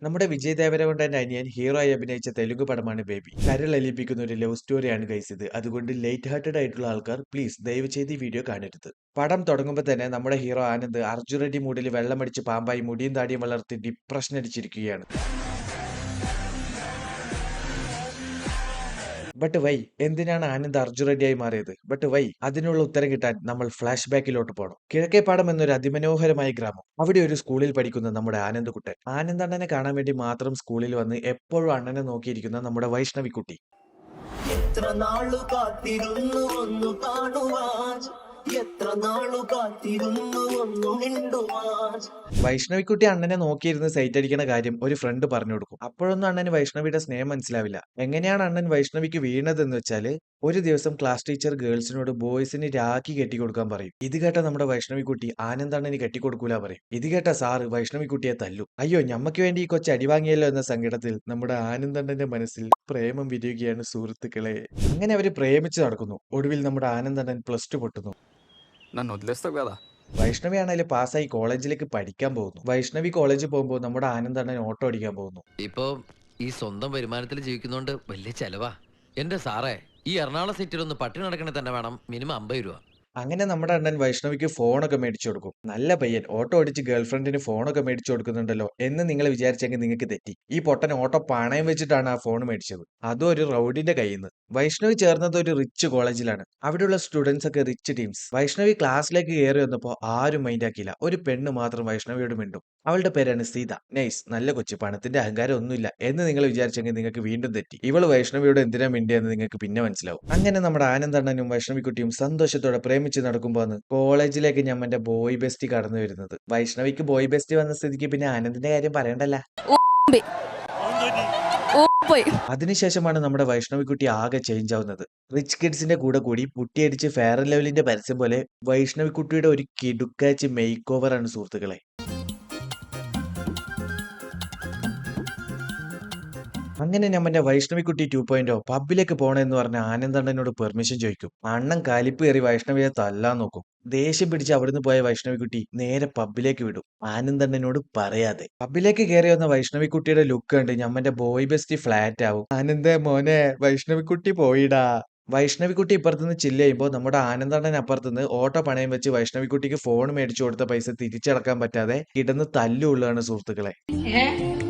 നമ്മുടെ വിജയ് ദേവരകൊണ്ടന്റെ അനിയൻ ഹീറോ ആയി അഭിനയിച്ച തെലുങ്ക് പടമാണ് ബേബി. കരളലിയിപ്പിക്കുന്ന ഒരു ലവ് സ്റ്റോറിയാണ് ഗൈസ് ഇത്. അതുകൊണ്ട് ലൈറ്റ് ഹാർട്ടഡ് ആയിട്ടുള്ള ആൾക്കാർ പ്ലീസ് ദയവ് ചെയ്ത് ഈ വീഡിയോ കാണരുത്. പടം തുടങ്ങുമ്പോൾ തന്നെ നമ്മുടെ ഹീറോ ആനന്ദ് അർജുൻ റെഡ്ഡി മൂഡിൽ വെള്ളമടിച്ച് പാമ്പായി മുടിയും താടിയും വളർത്തി ഡിപ്രഷൻ അടിച്ചിരിക്കുകയാണ്. ബട്ട് വൈ എന്തിനാണ് ആനന്ദ് അർജുൻ റെഡ്ഡിയായി മാറിയത്? ബട്ട് വൈ അതിനുള്ള ഉത്തരം കിട്ടാൻ നമ്മൾ ഫ്ലാഷ് ബാക്കിലോട്ട് പോകണം. കിഴക്കേപ്പാടം എന്നൊരു അതിമനോഹരമായ ഗ്രാമം. അവിടെ ഒരു സ്കൂളിൽ പഠിക്കുന്ന നമ്മുടെ ആനന്ദ് കുട്ടൻ. ആനന്ദ് അണ്ണനെ കാണാൻ വേണ്ടി മാത്രം സ്കൂളിൽ വന്ന് എപ്പോഴും അണ്ണനെ നോക്കിയിരിക്കുന്ന നമ്മുടെ വൈഷ്ണവിക്കുട്ടി. എത്ര നാളു കാത്തിരുന്നു ഒന്നു കാണുവാൻ, എത്ര നാളു കാത്തിരുന്നു ഒന്നു മിണ്ടുവാൻ. വൈഷ്ണവിക്കുട്ടി അണ്ണനെ നോക്കിയിരുന്ന് സൈറ്റ് അടിക്കുന്ന കാര്യം ഒരു ഫ്രണ്ട് പറഞ്ഞു കൊടുക്കും. അപ്പോഴൊന്നും അണ്ണന് വൈഷ്ണവിയുടെ സ്നേഹം മനസ്സിലാവില്ല. എങ്ങനെയാണ് അണ്ണൻ വൈഷ്ണവിക്ക് വീണതെന്ന് വെച്ചാല്, ഒരു ദിവസം ക്ലാസ് ടീച്ചർ ഗേൾസിനോട് ബോയ്സിന് രാഖി കെട്ടിക്കൊടുക്കാൻ പറയും. ഇത് കേട്ട നമ്മുടെ വൈഷ്ണവിക്കുട്ടി ആനന്ദ് അണ്ണന് കെട്ടിക്കൊടുക്കൂല പറയും. ഇത് കേട്ട സാറ് വൈഷ്ണവിക്കുട്ടിയെ തല്ലും. അയ്യോ ഞമ്മക്ക് വേണ്ടി ഈ കൊച്ചു അടി വാങ്ങിയല്ലോ എന്ന സങ്കടത്തിൽ നമ്മുടെ ആനന്ദ് അണ്ണന്റെ മനസ്സിൽ പ്രേമം വിരിയുകയാണ് സുഹൃത്തുക്കളെ. അങ്ങനെ അവര് പ്രേമിച്ച് നടക്കുന്നു. ഒടുവിൽ നമ്മുടെ ആനന്ദ് അണ്ണൻ +2 പൊട്ടുന്നു. నన్ను వదిలేస్తావు కదా. വൈഷ്ണവി ആണെങ്കിൽ പാസ്സായി കോളേജിലേക്ക് പഠിക്കാൻ പോകുന്നു. വൈഷ്ണവി കോളേജിൽ പോകുമ്പോൾ നമ്മുടെ ആനന്ദ് അണ്ണൻ ഓട്ടോ ഓടിക്കാൻ പോകുന്നു. ഇപ്പൊ ഈ സ്വന്തം വരുമാനത്തിൽ ജീവിക്കുന്നോണ്ട് വലിയ ചെലവാ. എന്റെ സാറേ, ഈ എറണാകുളം സിറ്റിയിൽ ഒന്ന് പട്ടിണി നടക്കണേ തന്നെ വേണം മിനിമം 50 രൂപ. അങ്ങനെ നമ്മുടെ അണ്ണൻ വൈഷ്ണവിക്ക് ഫോണൊക്കെ മേടിച്ചു കൊടുക്കും. നല്ല പയ്യൻ ഓട്ടോ ഓടിച്ച് ഗേൾഫ്രണ്ടിന് ഫോണൊക്കെ മേടിച്ചു കൊടുക്കുന്നുണ്ടല്ലോ എന്ന് നിങ്ങൾ വിചാരിച്ചെങ്കിൽ നിങ്ങൾക്ക് തെറ്റി. ഈ പൊട്ടൻ ഓട്ടോ പണയം വെച്ചിട്ടാണ് ആ ഫോൺ മേടിച്ചത്, അതും ഒരു റൗഡിന്റെ കയ്യിൽ നിന്ന്. വൈഷ്ണവി ചേർന്നത് ഒരു റിച്ച് കോളേജിലാണ്. അവിടെയുള്ള സ്റ്റുഡൻസ് ഒക്കെ റിച്ച് ടീംസ്. വൈഷ്ണവി ക്ലാസ്സിലേക്ക് കയറി വന്നപ്പോൾ ആരും മൈൻഡ് ആക്കിയില്ല. ഒരു പെണ്ണ് മാത്രം വൈഷ്ണവിയോട് മിണ്ടും. അവളുടെ പേരാണ് സീത. നൈസ്, നല്ല കൊച്ചു, പണത്തിന്റെ അഹങ്കാരം ഒന്നുമില്ല എന്ന് നിങ്ങൾ വിചാരിച്ചെങ്കിൽ നിങ്ങൾക്ക് വീണ്ടും തെറ്റി. ഇവള് വൈഷ്ണവിയോട് എന്തിനാ മിണ്ടിയെന്ന് നിങ്ങൾക്ക് പിന്നെ മനസ്സിലാവും. അങ്ങനെ നമ്മുടെ ആനന്ദ് അണ്ണനും വൈഷ്ണവിക്കുട്ടിയും സന്തോഷത്തോടെ പ്രേമിച്ച് നടക്കുമ്പോന്ന് കോളേജിലേക്ക് ഞമ്മന്റെ ബോയ് ബെസ്റ്റ് കടന്നു വരുന്നത്. വൈഷ്ണവിക്ക് ബോയ് ബെസ്റ്റ് വന്ന സ്ഥിതിക്ക് പിന്നെ ആനന്ദിന്റെ കാര്യം പറയണ്ടല്ല. അതിനുശേഷമാണ് നമ്മുടെ വൈഷ്ണവിക്കുട്ടി ആകെ ചേഞ്ച് ആവുന്നത്. റിച്ച് കിഡ്സിന്റെ കൂടെ കൂടി പുട്ടിയടിച്ച് ഫെയർ ആൻഡ് ലവ്ലിന്റെ പരസ്യം പോലെ വൈഷ്ണവിക്കുട്ടിയുടെ ഒരു കിടുക്കാച്ച് മേക്ക് ഓവർ ആണ് സുഹൃത്തുക്കളെ. അങ്ങനെ നമ്മന്റെ വൈഷ്ണവിക്കുട്ടി 2.0 പബ്ബിലേക്ക് പോണെന്ന് പറഞ്ഞ ആനന്ദ് അണ്ണനോട് പെർമിഷൻ ചോദിക്കും. അണ്ണൻ കലിപ്പ് കയറി വൈഷ്ണവിയെ തല്ലാൻ നോക്കും. ദേഷ്യം പിടിച്ച് അവിടുന്ന് പോയ വൈഷ്ണവിക്കുട്ടി നേരെ പബ്ബിലേക്ക് വിടും, ആനന്ദ് അണ്ണനോട് പറയാതെ. പബ്ബിലേക്ക് കയറി വന്ന വൈഷ്ണവിക്കുട്ടിയുടെ ലുക്ക് കണ്ട് ഞമ്മന്റെ ബോയ് ബെസ്റ്റ് ഫ്ലാറ്റ് ആവും. ആനന്ദേ മോനെ, വൈഷ്ണവിക്കുട്ടി പോയിടാ. വൈഷ്ണവിക്കുട്ടി ഇപ്പുറത്തുനിന്ന് ചില്ല് ചെയ്യുമ്പോൾ നമ്മുടെ ആനന്ദ് അണ്ണൻ അപ്പുറത്തുനിന്ന് ഓട്ടോ പണയം വെച്ച് വൈഷ്ണവിക്കുട്ടിക്ക് ഫോൺ മേടിച്ചു കൊടുത്ത പൈസ തിരിച്ചടക്കാൻ പറ്റാതെ കിടന്ന് തല്ലുള്ളതാണ് സുഹൃത്തുക്കളെ.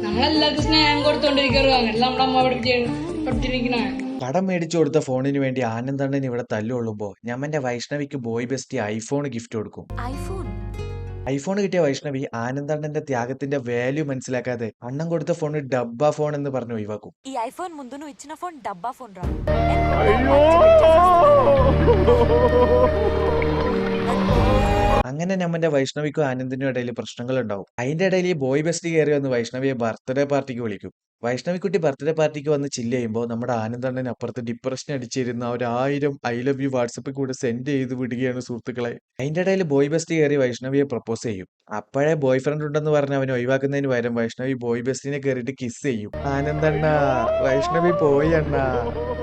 നമ്മളെല്ലാവർക്കും സ്നേഹം കൊടുത്തോണ്ടിരിക്കരുത്. അങ്ങനെ നമ്മുടെ അമ്മ പഠിപ്പിച്ചിരിക്കണേ. കടം മേടിച്ചു കൊടുത്ത ഫോണിന് വേണ്ടി ആനന്ദ് അണ്ണൻ ഇവിടെ തല്ലുകൊള്ളുമ്പോ ഞമ്മന്റെ വൈഷ്ണവിക്ക് ബോയ് ബെസ്റ്റ് ഐഫോൺ ഗിഫ്റ്റ് കൊടുക്കും. ഐഫോൺ കിട്ടിയ വൈഷ്ണവി ആനന്ദ് അണ്ണന്റെ ത്യാഗത്തിന്റെ വാല്യൂ മനസ്സിലാക്കാതെ അണ്ണൻ കൊടുത്ത ഫോൺ ഡബ്ബ ഫോൺ എന്ന് പറഞ്ഞു ഒഴിവാക്കും. ఈ ఐఫోన్ ముందు నువ్వు ఇచ్చిన ఫోన్ డబ్బా ఫోన్ రా. അങ്ങനെ നമ്മന്റെ വൈഷ്ണവിക്കും ആനന്ദിനും ഇടയിൽ പ്രശ്നങ്ങൾ ഉണ്ടാവും. അതിന്റെ ഇടയിൽ ഈ ബോയ് ബെസ്റ്റ് കയറി വന്ന് വൈഷ്ണവിയെ ബർത്ത്ഡേ പാർട്ടിക്ക് വിളിക്കും. വൈഷ്ണവിക്കുട്ടി ബർത്ത്ഡേ പാർട്ടിക്ക് വന്ന് ചില്ല് ചെയ്യുമ്പോൾ നമ്മുടെ ആനന്ദ് അണ്ണൻ അപ്പുറത്ത് ഡിപ്രഷൻ അടിച്ചിരുന്ന ഒരു 1000 ഐ ലവ് യു വാട്സപ്പിൽ കൂടെ സെൻഡ് ചെയ്ത് വിടുകയാണ് സുഹൃത്തുക്കളെ. അതിന്റെ ഇടയിൽ ബോയ് ബെസ്റ്റ് കയറി വൈഷ്ണവിയെ പ്രപ്പോസ് ചെയ്യും. അപ്പോഴേ ബോയ് ഫ്രണ്ട് ഉണ്ടെന്ന് പറഞ്ഞ് അവനെ ഒഴിവാക്കുന്നതിന് പകരം വൈഷ്ണവി ബോയ് ബെസ്റ്റിനെ കയറിയിട്ട് കിസ് ചെയ്യും. ആനന്ദ് അണ്ണ, വൈഷ്ണവി പോയി അണ്ണ.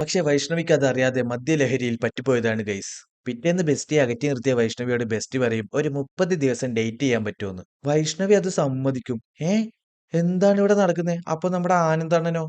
പക്ഷെ വൈഷ്ണവിക്ക് അതറിയാതെ മദ്യലഹരിയിൽ പറ്റിപ്പോയതാണ് ഗൈസ്. പിറ്റേന്ന് ബെസ്റ്റിയെ അകറ്റി നിർത്തിയ വൈഷ്ണവിയോട് ബെസ്റ്റ് പറയും ഒരു 30 ദിവസം ഡേറ്റ് ചെയ്യാൻ പറ്റുമെന്ന്. വൈഷ്ണവി അത് സമ്മതിക്കും. എന്താണ് ഇവിടെ നടക്കുന്നത്? അപ്പൊ നമ്മുടെ ആനന്ദ് അണ്ണനോ?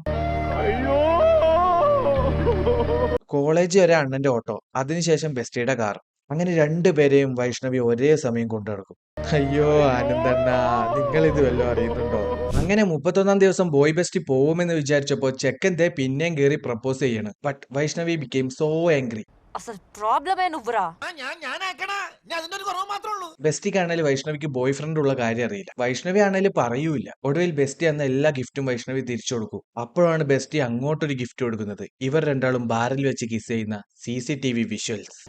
കോളേജ് വരെ അണ്ണന്റെ ഓട്ടോ, അതിനുശേഷം ബെസ്റ്റിയുടെ കാർ. അങ്ങനെ രണ്ടുപേരെയും വൈഷ്ണവി ഒരേ സമയം കൊണ്ടു നടക്കും. അയ്യോ ആനന്ദ് അണ്ണ, നിങ്ങൾ ഇത് വല്ലതും അറിയുന്നുണ്ടോ? അങ്ങനെ 31-ാം ദിവസം ബോയ് ബെസ്റ്റ് പോവുമെന്ന് വിചാരിച്ചപ്പോ ചെക്കൻ പിന്നെയും കയറി പ്രപ്പോസ് ചെയ്യണം. But Vaishnavi became so angry. అసలు ప్రాబ్లమే నువ్వురా. ബെസ്റ്റിക്കാണെങ്കിൽ വൈഷ്ണവിക്ക് ബോയ് ഫ്രണ്ട് ഉള്ള കാര്യം അറിയില്ല. വൈഷ്ണവി ആണെങ്കിൽ പറയൂല. ഒടുവിൽ ബെസ്റ്റി എന്ന എല്ലാ ഗിഫ്റ്റും വൈഷ്ണവി തിരിച്ചു കൊടുക്കും. അപ്പോഴാണ് ബെസ്റ്റി അങ്ങോട്ടൊരു ഗിഫ്റ്റ് കൊടുക്കുന്നത്. ഇവർ രണ്ടാളും ബാറിൽ വെച്ച് കിസ് ചെയ്യുന്ന CCTV വിഷ്വൽസ്.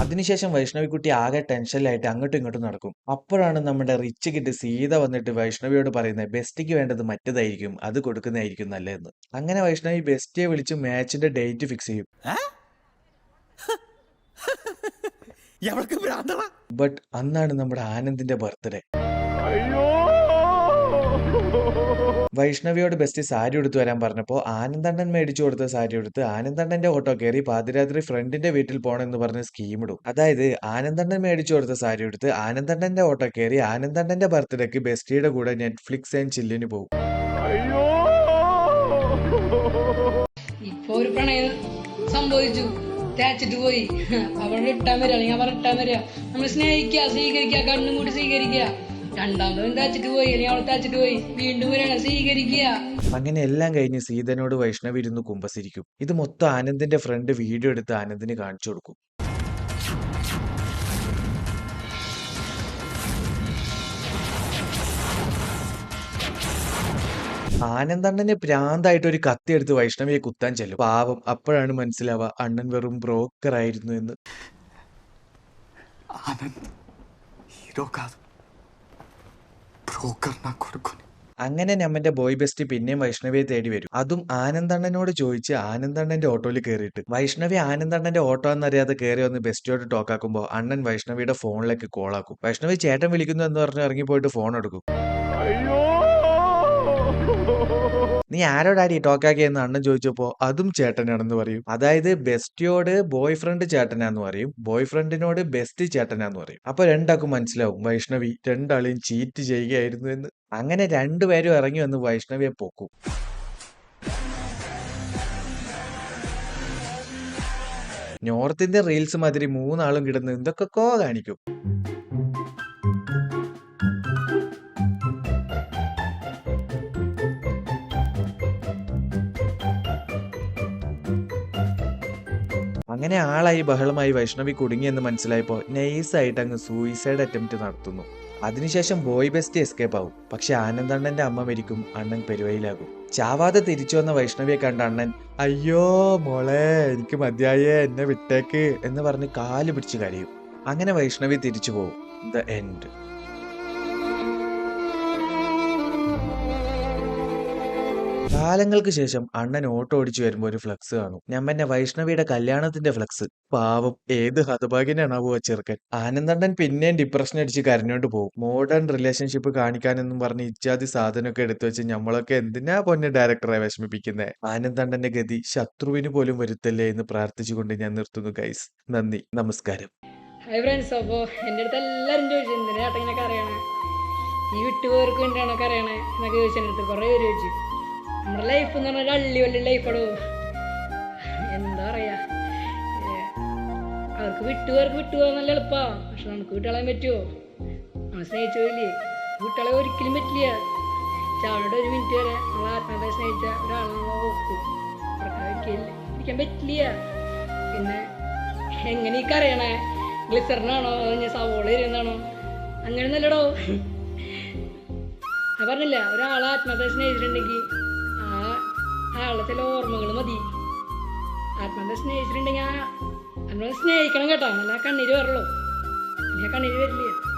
അതിനുശേഷം വൈഷ്ണവിക്കുട്ടി ആകെ ടെൻഷനിലായിട്ട് അങ്ങോട്ടും ഇങ്ങോട്ടും നടക്കും. അപ്പോഴാണ് നമ്മുടെ റിച്ച് കിട്ട് സീത വന്നിട്ട് വൈഷ്ണവിയോട് പറയുന്നത് ബെസ്റ്റിക്ക് വേണ്ടത് മറ്റേതായിരിക്കും, അത് കൊടുക്കുന്നതായിരിക്കും നല്ലതെന്ന്. അങ്ങനെ വൈഷ്ണവി ബെസ്റ്റിയെ വിളിച്ച് മാച്ചിന്റെ ഡേറ്റ് ഫിക്സ് ചെയ്യും. ബട്ട് അന്നാണ് നമ്മുടെ ആനന്ദിന്റെ ബർത്ത്ഡേ. വൈഷ്ണവിയോട് ബെസ്റ്റ് സാരി എടുത്തു വരാൻ പറഞ്ഞപ്പോൾ ആനന്ദണ്ണൻ മേടിച്ചു കൊടുത്ത സാരി എടുത്ത് ആനന്ദണ്ണന്റെ ഓട്ടോ കയറി പാതിരാത്രി ഫ്രണ്ടിന്റെ വീട്ടിൽ പോകണമെന്ന് പറഞ്ഞ് സ്കീം ഇടും. അതായത് ആനന്ദണ്ണൻ മേടിച്ചു കൊടുത്ത സാരി എടുത്ത് ആനന്ദണ്ണന്റെ ഓട്ടോ കയറി ആനന്ദണ്ണന്റെ ബർത്ത്ഡേക്ക് ബെസ്റ്റിയുടെ കൂടെ നെറ്റ്ഫ്ലിക്സ് ആൻഡ് ചില്ലിന് പോകും. ഇപ്പൊ ഒരു പ്രണയം സംഭവിച്ചു, തേച്ചിട്ട് പോയി. അവിടെ ഇട്ടാൻ വരിക, അല്ലെങ്കിൽ അവർ ഇട്ടാൻ വരിക. നമ്മൾ സ്നേഹിക്കുക, സ്വീകരിക്കുക, കണ്ണും കൂടി സ്വീകരിക്കുക. രണ്ടാമതും തേച്ചിട്ട് പോയി, അല്ലെങ്കിൽ അവൾ തേച്ചിട്ട് പോയി, വീണ്ടും വരികയാണ്, സ്വീകരിക്കുക. അങ്ങനെ എല്ലാം കഴിഞ്ഞ് സീതനോട് വൈഷ്ണവി ഇരുന്ന് കുമ്പസിരിക്കും. ഇത് മൊത്തം ആനന്ദിന്റെ ഫ്രണ്ട് വീഡിയോ എടുത്ത് ആനന്ദിന് കാണിച്ചു കൊടുക്കും. ആനന്ദണ്ണന് ഭ്രാന്തായിട്ട് ഒരു കത്തി എടുത്ത് വൈഷ്ണവിയെ കുത്താൻ ചെല്ലും. പാവം, അപ്പോഴാണ് മനസ്സിലാവുക അണ്ണൻ വെറും ബ്രോക്കർ ആയിരുന്നു എന്ന്. ఆనంద్ హీరో కాదు బ్రోకర్ నా కొడుకుని. അങ്ങനെ നമ്മന്റെ ബോയ് ബെസ്റ്റ് പിന്നെയും വൈഷ്ണവിയെ തേടി വരും. അതും ആനന്ദണ്ണനോട് ചോദിച്ച് ആനന്ദണ്ണന്റെ ഓട്ടോയിൽ കയറിയിട്ട്. വൈഷ്ണവി ആനന്ദണ്ണന്റെ ഓട്ടോ എന്നറിയാതെ കയറി വന്ന് ബെസ്റ്റിയോട് ടോക്കാക്കുമ്പോൾ അണ്ണൻ വൈഷ്ണവിയുടെ ഫോണിലേക്ക് കോളാക്കും. വൈഷ്ണവി ചേട്ടൻ വിളിക്കുന്നു എന്ന് പറഞ്ഞ് ഇറങ്ങിപ്പോയിട്ട് ഫോൺ എടുക്കും. നീ ആരോടാടി ടോക്കാക്കിയെന്ന് അണ്ണൻ ചോദിച്ചപ്പോ അതും ചേട്ടനാണെന്ന് പറയും. അതായത് ബെസ്റ്റിയോട് ബോയ് ഫ്രണ്ട് ചേട്ടനാന്ന് പറയും, ബോയ് ഫ്രണ്ടിനോട് ബെസ്റ്റ് ചേട്ടനാന്ന് പറയും. അപ്പൊ രണ്ടാക്കും മനസ്സിലാവും വൈഷ്ണവി രണ്ടാളെയും ചീറ്റ് ചെയ്യുകയായിരുന്നു എന്ന്. അങ്ങനെ രണ്ടുപേരും ഇറങ്ങി വന്ന് വൈഷ്ണവിയെ പൊക്കും. നോർത്ത് ഇന്ത്യൻ റീൽസ് മാതിരി മൂന്നാളും കിടന്ന് എന്തൊക്കെക്കോ കാണിക്കും. അങ്ങനെ ആളായി ബഹളമായി വൈഷ്ണവി കുടുങ്ങിയെന്ന് മനസ്സിലായപ്പോൾ നൈസായിട്ട് അങ്ങ് സൂയിസൈഡ് അറ്റംപ്റ്റ് നടത്തുന്നു. അതിനുശേഷം ബോയ് ബെസ്റ്റ് എസ്കേപ്പ് ആവും. പക്ഷെ ആനന്ദണ്ണന്റെ അമ്മ മരിക്കും, അണ്ണൻ പെരുവയിലാകും. ചാവാതെ തിരിച്ചു വന്ന വൈഷ്ണവിയെ കണ്ട അണ്ണൻ അയ്യോ മോളെ എനിക്ക് മതിയായേ എന്നെ വിട്ടേക്ക് എന്ന് പറഞ്ഞ് കാല് പിടിച്ച് കരയും. അങ്ങനെ വൈഷ്ണവി തിരിച്ചു പോകും. The end. കാലങ്ങൾക്ക് ശേഷം അണ്ണൻ ഓട്ടോ ഓടിച്ചു വരുമ്പോൾ ഒരു ഫ്ലക്സ് കാണും. ഞമ്മന്റെ വൈഷ്ണവിയുടെ കല്യാണത്തിന്റെ ഫ്ലക്സ്. പാവം, ഏത് ഹതഭാഗ്യനാണാവോ ആ ചെറുക്കൻ. ആനന്ദണ്ണൻ പിന്നെയും ഡിപ്രഷൻ അടിച്ച് കരഞ്ഞോണ്ട് പോകും. മോഡേൺ റിലേഷൻഷിപ്പ് കാണിക്കാനെന്നും പറഞ്ഞ് ഇത്യാദി സാധനമൊക്കെ എടുത്തു വെച്ച് നമ്മളൊക്കെ എന്തിനാ പൊന്നെ ഡയറക്ടറെ വിഷമിപ്പിക്കുന്നത്. ആനന്ദണ്ണന്റെ ഗതി ശത്രുവിന് പോലും വരുത്തല്ലേ എന്ന് പ്രാർത്ഥിച്ചുകൊണ്ട് ഞാൻ നിർത്തുന്നു ഗൈസ്. നന്ദി, നമസ്കാരം. ഹായ് ഫ്രണ്ട്സ്, അപ്പോൾ എൻ്റെ അടുത്ത് എല്ലാവരും ചോദിച്ചു എന്തിനാ ചേട്ടൻ ഇങ്ങനെയൊക്കെ അറിയണേ, ഈ വിട്ടുപോർക്ക് വേണ്ടിയാണൊക്കെ അറിയണേ എന്നൊക്കെ ചോദിച്ചു. എൻ്റെ അടുത്ത് കുറേ പേര് ചോദിച്ചു. നമ്മുടെ ലൈഫ് എന്ന് പറഞ്ഞാൽ അള്ളി വലിയ ലൈഫാടോ. എന്താ പറയാ, അവർക്ക് വിട്ടുപോകാൻ നല്ല എളുപ്പമാണ്. പക്ഷെ നമുക്ക് വിട്ടുകളയാൻ പറ്റുമോ? നമ്മൾ സ്നേഹിച്ചു പോയില്ലേ, വിട്ടുകളയാൻ ഒരിക്കലും പറ്റില്ല. ചാവനോട് ഒരു മിനിറ്റ് വരെ നമ്മൾ ആത്മാർത്ഥ സ്നേഹിച്ച ഒരാളെ നമ്മൾ ഓർക്കും, ഇരിക്കാൻ പറ്റില്ല. പിന്നെ എങ്ങനെ ഈ കറിയണേ, ഗ്ലിസറിനാണോ ഞാൻ സവോള ഇരുന്നാണോ? അങ്ങനെ നല്ലടോ. ഞാൻ പറഞ്ഞില്ല, ഒരാളെ ആത്മാർത്ഥ സ്നേഹിച്ചിട്ടുണ്ടെങ്കിൽ ആളെ ചില ഓർമ്മകൾ മതി. ആത്മാർത്ഥ സ്നേഹിച്ചിട്ടുണ്ടെങ്കിൽ സ്നേഹിക്കണം കേട്ടോ, നല്ല കണ്ണീര് വരല്ലോ. കണ്ണീര് വരില്ല.